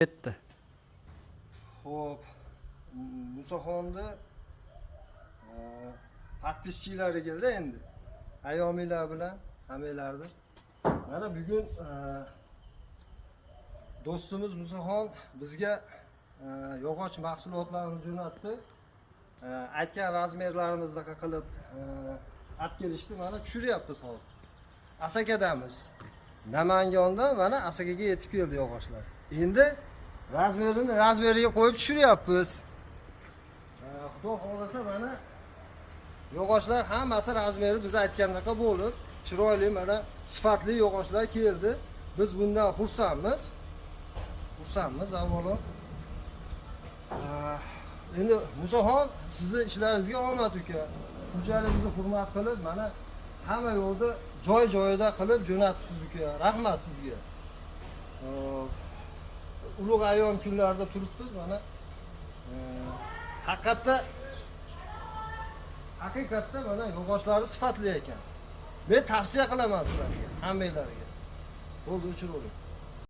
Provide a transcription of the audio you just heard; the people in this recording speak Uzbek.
Ketdi. Xo'p, Musaxonni подписчilari keldi endi. Ayomilar bilan hammalarni. Mana bugun do'stimiz Musaxon bizga yog'och mahsulotlarini jo'natdi. Aytgan razmerlarimizni qilib olib kelishdi. Mana tushiryapmiz hozir. Asakadamiz. Namangandan mana Asakaga yetib keldi yog'ochlar. Endi razmeriga qo'yib tushiryapmiz. Xudo xolasa mana yog'ochlar hammasi razmeri biz aytgandaqa bo'lib, chiroyli mana sifatli yog'ochlar keldi. Biz bundan xursandmiz. Avvalo. Endi Musaxon, sizni ishlaringizga omad uka. Xo'jaligimizni hurmat qilib, mana hamma yo'lda joy-joyida qilib jo'natibsiz uka. Rahmat sizga. Ulug' ayyom kunlarida turibmiz mana. Haqiqatda mana yog'ochlari sifatli ekan. Men tavsiya qilaman sizlarga, hammanglarga. Bo'ldi, o'chirib.